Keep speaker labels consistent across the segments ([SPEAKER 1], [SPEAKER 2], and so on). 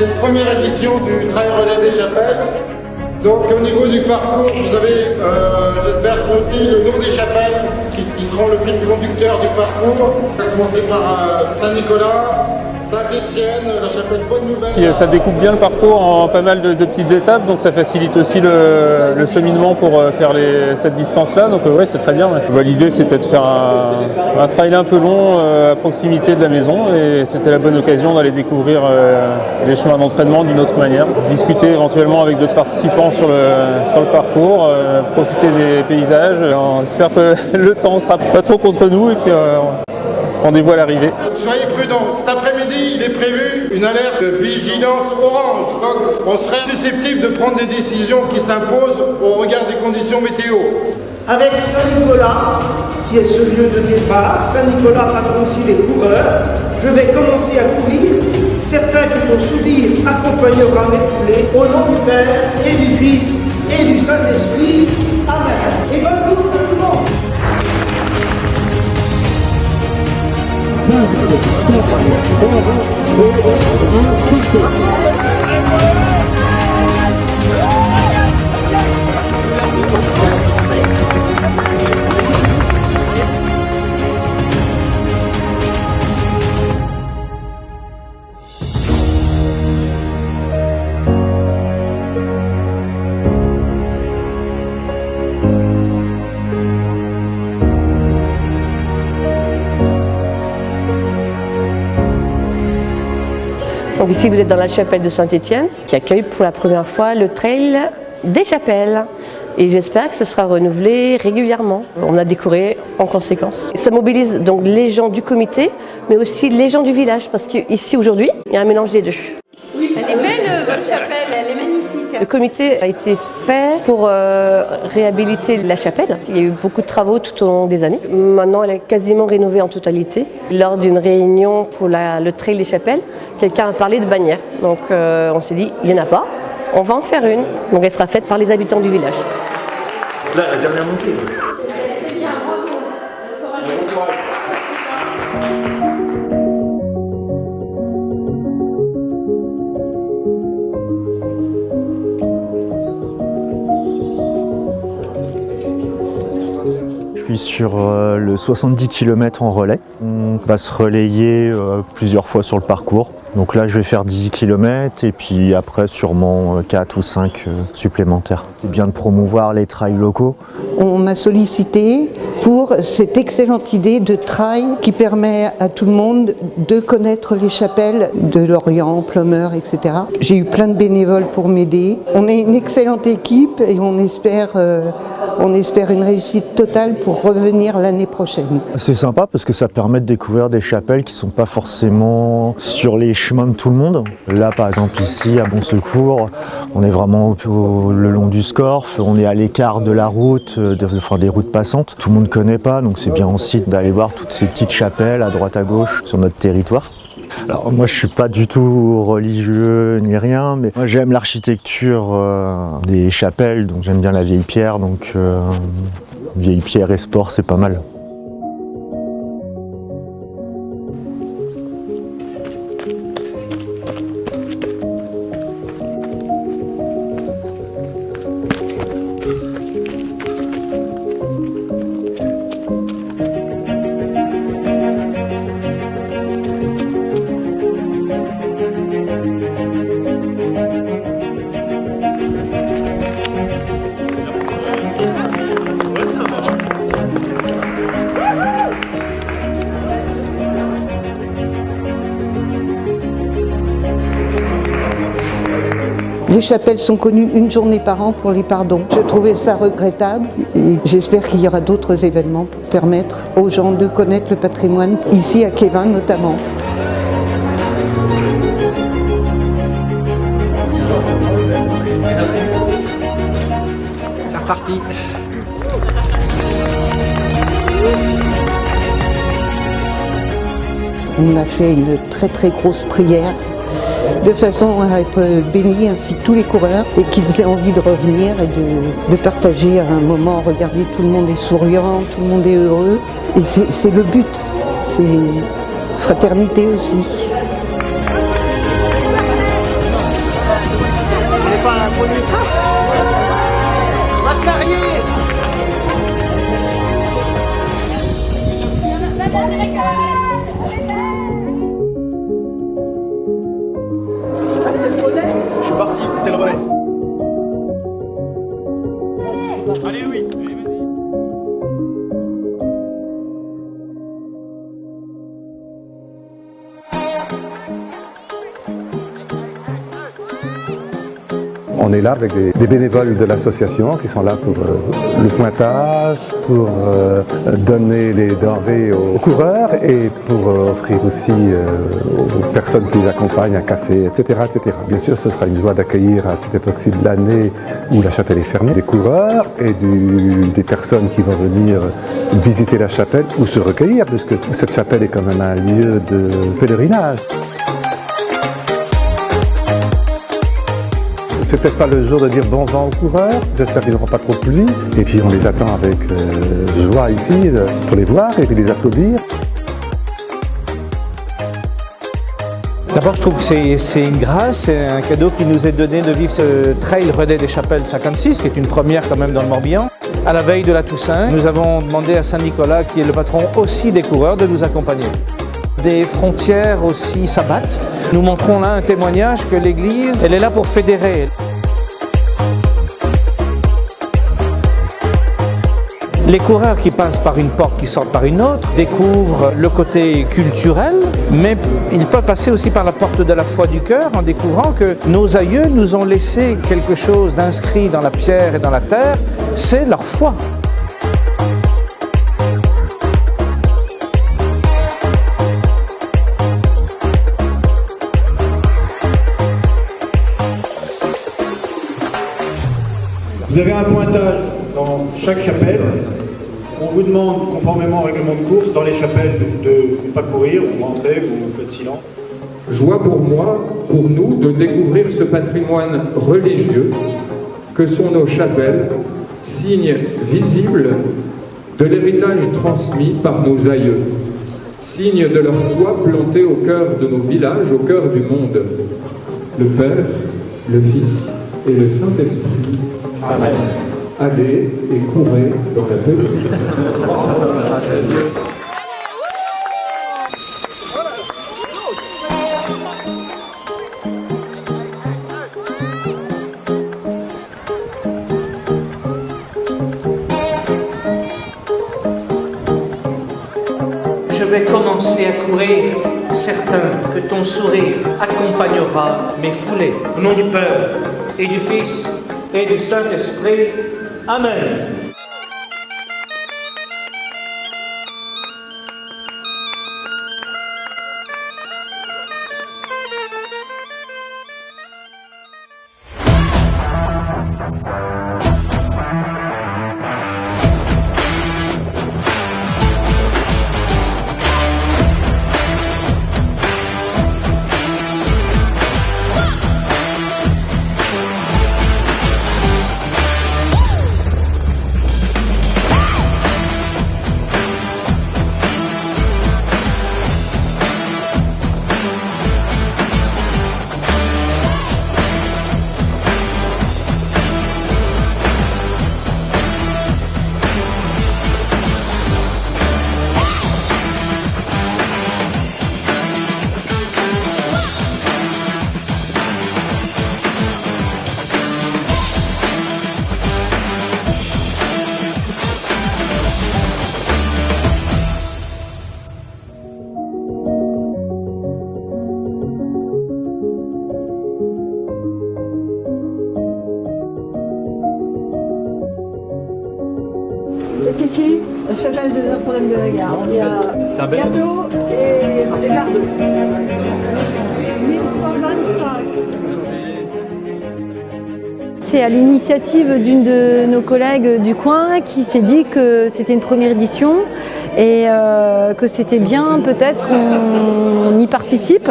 [SPEAKER 1] cette première édition du Trail Relais des Chapelles. Donc au niveau du parcours, vous avez, j'espère, noté le nom des chapelles qui seront le fil conducteur du parcours. On va commencer par Saint-Nicolas, Saint-Étienne, la chapelle Bonne-Nouvelle.
[SPEAKER 2] Ça découpe bien le parcours en pas mal de petites étapes, donc ça facilite aussi le cheminement pour faire cette distance-là. Donc ouais, c'est très bien. Ouais. L'idée, c'était de faire un trail un peu long à proximité de la maison, et c'était la bonne occasion d'aller découvrir les chemins d'entraînement d'une autre manière, discuter éventuellement avec d'autres participants sur le parcours, profiter des paysages. On espère que le temps ne sera pas trop contre nous, et puis rendez-vous à l'arrivée.
[SPEAKER 1] Soyez prudents, cet après-midi il est prévu une alerte de vigilance orange. Donc on serait susceptible de prendre des décisions qui s'imposent au regard des conditions météo.
[SPEAKER 3] Avec Saint-Nicolas, qui est ce lieu de départ, Saint-Nicolas patron aussi des coureurs, je vais commencer à courir. Certains qui t'ont subi accompagneront mes foulées, au nom du Père et du Fils et du Saint-Esprit. Amen. Et bonne course à tout le monde.
[SPEAKER 4] Donc ici vous êtes dans la chapelle de Saint-Étienne qui accueille pour la première fois le Trail des Chapelles. Et j'espère que ce sera renouvelé régulièrement. On a décoré en conséquence. Ça mobilise donc les gens du comité, mais aussi les gens du village, parce qu'ici aujourd'hui, il y a un mélange des deux.
[SPEAKER 5] Oui, elle est belle votre chapelle, elle est magnifique.
[SPEAKER 4] Le comité a été fait pour réhabiliter la chapelle. Il y a eu beaucoup de travaux tout au long des années. Maintenant, elle est quasiment rénovée en totalité. Lors d'une réunion pour le Trail des Chapelles, quelqu'un a parlé de bannière. Donc on s'est dit, il n'y en a pas, on va en faire une. Donc elle sera faite par les habitants du village.
[SPEAKER 6] Là, la dernière montée.
[SPEAKER 5] C'est bien, bravo.
[SPEAKER 6] Je suis sur le 70 km en relais. On va se relayer plusieurs fois sur le parcours. Donc là, je vais faire 10 km et puis après, sûrement 4 ou 5 supplémentaires. C'est bien de promouvoir les trails locaux.
[SPEAKER 7] On m'a sollicité pour cette excellente idée de trail qui permet à tout le monde de connaître les chapelles de Lorient, Plumeur, etc. J'ai eu plein de bénévoles pour m'aider. On est une excellente équipe et on espère une réussite totale pour revenir l'année prochaine.
[SPEAKER 6] C'est sympa parce que ça permet de découvrir des chapelles qui ne sont pas forcément sur les chemins de tout le monde. Là, par exemple, ici, à Bon Secours, on est vraiment le long du Scorff, on est à l'écart de la route, des routes passantes. Tout le monde ne connaît pas, donc c'est bien aussi d'aller voir toutes ces petites chapelles à droite à gauche sur notre territoire. Alors moi je suis pas du tout religieux ni rien, mais moi j'aime l'architecture des chapelles, donc j'aime bien la vieille pierre, donc vieille pierre et sport c'est pas mal.
[SPEAKER 7] Les chapelles sont connues une journée par an pour les pardons. Je trouvais ça regrettable et j'espère qu'il y aura d'autres événements pour permettre aux gens de connaître le patrimoine, ici à Kévin notamment.
[SPEAKER 8] C'est reparti.
[SPEAKER 7] On a fait une très très grosse prière de façon à être bénis ainsi que tous les coureurs et qu'ils aient envie de revenir et de partager un moment. Regardez, tout le monde est souriant, tout le monde est heureux et c'est le but, c'est fraternité aussi.
[SPEAKER 9] On est là avec des bénévoles de l'association qui sont là pour le pointage, pour donner des denrées aux coureurs et pour offrir aussi aux personnes qui les accompagnent un café, etc., etc. Bien sûr, ce sera une joie d'accueillir à cette époque-ci de l'année où la chapelle est fermée, des coureurs et des personnes qui vont venir visiter la chapelle ou se recueillir, puisque cette chapelle est quand même un lieu de pèlerinage. C'est peut-être pas le jour de dire bon vent aux coureurs, j'espère qu'ils n'auront pas trop de pluie, et puis on les attend avec joie ici pour les voir et puis les applaudir.
[SPEAKER 10] D'abord, je trouve que c'est une grâce, c'est un cadeau qui nous est donné de vivre ce trail Relais des Chapelles 56, qui est une première quand même dans le Morbihan. À la veille de la Toussaint, nous avons demandé à Saint-Nicolas, qui est le patron aussi des coureurs, de nous accompagner. Des frontières aussi s'abattent. Nous montrons là un témoignage que l'Église, elle est là pour fédérer. Les coureurs qui passent par une porte, qui sortent par une autre, découvrent le côté culturel, mais ils peuvent passer aussi par la porte de la foi du cœur en découvrant que nos aïeux nous ont laissé quelque chose d'inscrit dans la pierre et dans la terre, c'est leur foi.
[SPEAKER 11] Vous avez un pointage dans chaque chapelle. On vous demande, conformément au règlement de course, dans les chapelles de ne pas courir, vous rentrez, vous faites silence.
[SPEAKER 12] Joie pour moi, pour nous, de découvrir ce patrimoine religieux que sont nos chapelles, signe visible de l'héritage transmis par nos aïeux, signe de leur foi plantée au cœur de nos villages, au cœur du monde. Le Père, le Fils et le Saint-Esprit. Amen. Allez et courez dans la paix de Christ.
[SPEAKER 10] Je vais commencer à courir, certain que ton sourire accompagnera mes foulées. Au nom du Père et du Fils et du Saint-Esprit. Amen.
[SPEAKER 5] C'est ici, la chapelle de Notre-Dame de la Garde. Il y a gâteau et les jardins. 1125.
[SPEAKER 13] C'est à l'initiative d'une de nos collègues du coin qui s'est dit que c'était une première édition et que c'était bien peut-être qu'on y participe,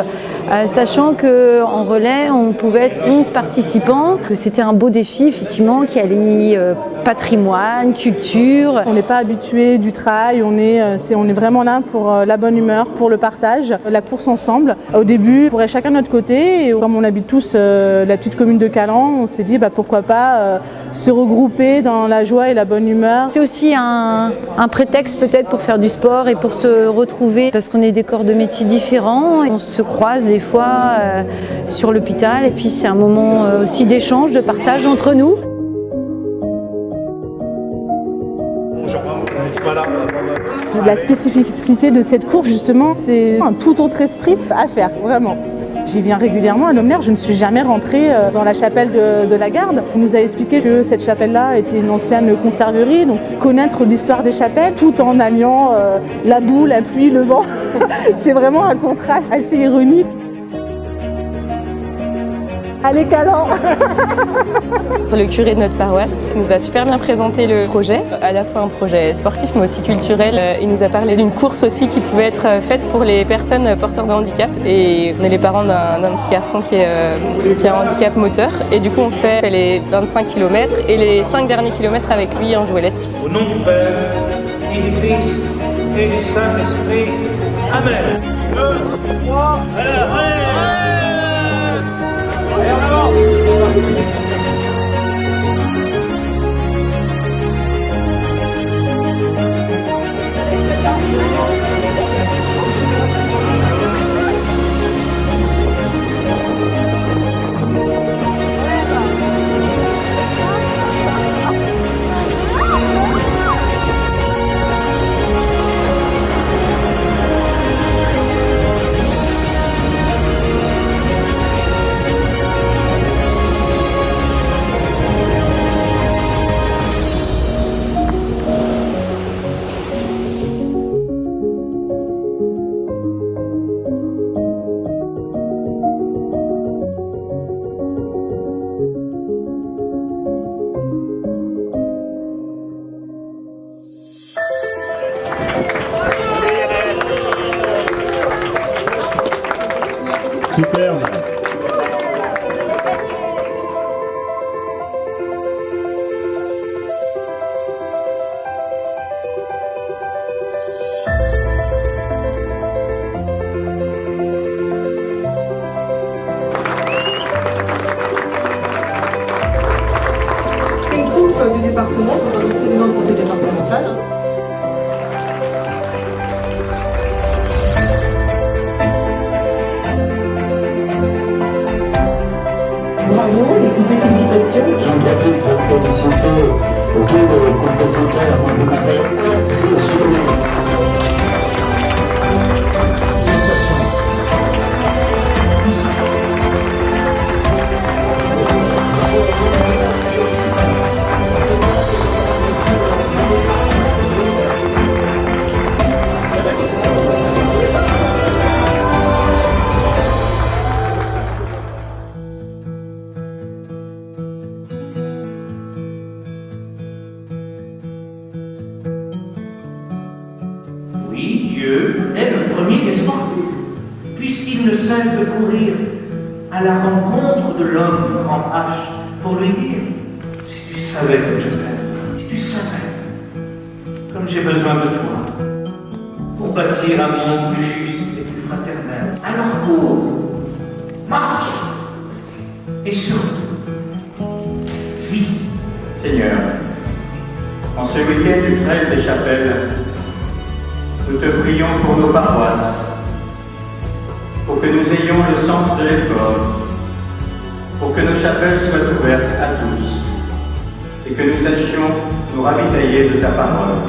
[SPEAKER 13] sachant qu'en relais on pouvait être 11 participants, que c'était un beau défi effectivement qui allie patrimoine, culture.
[SPEAKER 14] On n'est pas habitué du trail, on est vraiment là pour la bonne humeur, pour le partage, la course ensemble. Au début, on courait chacun de notre côté et comme on habite tous la petite commune de Calan, on s'est dit pourquoi pas se regrouper dans la joie et la bonne humeur.
[SPEAKER 13] C'est aussi un prétexte peut-être pour faire du sport et pour se retrouver parce qu'on est des corps de métiers différents. On se croise des fois sur l'hôpital et puis c'est un moment aussi d'échange, de partage entre nous.
[SPEAKER 14] La spécificité de cette course justement, c'est un tout autre esprit à faire, vraiment. J'y viens régulièrement à l'Aumônière, je ne suis jamais rentrée dans la chapelle de la Garde. On nous a expliqué que cette chapelle-là était une ancienne conserverie, donc connaître l'histoire des chapelles tout en alliant la boue, la pluie, le vent. C'est vraiment un contraste assez ironique. Allez, Calan.
[SPEAKER 15] Le curé de notre paroisse nous a super bien présenté le projet, à la fois un projet sportif mais aussi culturel. Il nous a parlé d'une course aussi qui pouvait être faite pour les personnes porteurs de handicap. Et on est les parents d'un petit garçon qui a un handicap moteur. Et du coup on fait les 25 km et les 5 derniers kilomètres avec lui en jouelette.
[SPEAKER 16] Au nom du Père, et du Fils, et du Saint-Esprit. Amen. 2, 3, allez.
[SPEAKER 11] Superbe.
[SPEAKER 17] Une coupe du département, je représente le président du conseil départemental. Bravo, écoutez, félicitations.
[SPEAKER 18] J'en profite pour féliciter tous les compétiteurs. Vous m'avez impressionné.
[SPEAKER 16] Oui, Dieu est le premier des sportifs, puisqu'il ne cesse de courir à la rencontre de l'homme en H pour lui dire « Si tu savais comme je t'aime, si tu savais comme j'ai besoin de toi, pour bâtir un monde plus juste et plus fraternel, alors cours, marche et surtout, vis. »
[SPEAKER 19] Seigneur, en ce week-end du trail des chapelles, nous te prions pour nos paroisses, pour que nous ayons le sens de l'effort, pour que nos chapelles soient ouvertes à tous et que nous sachions nous ravitailler de ta parole.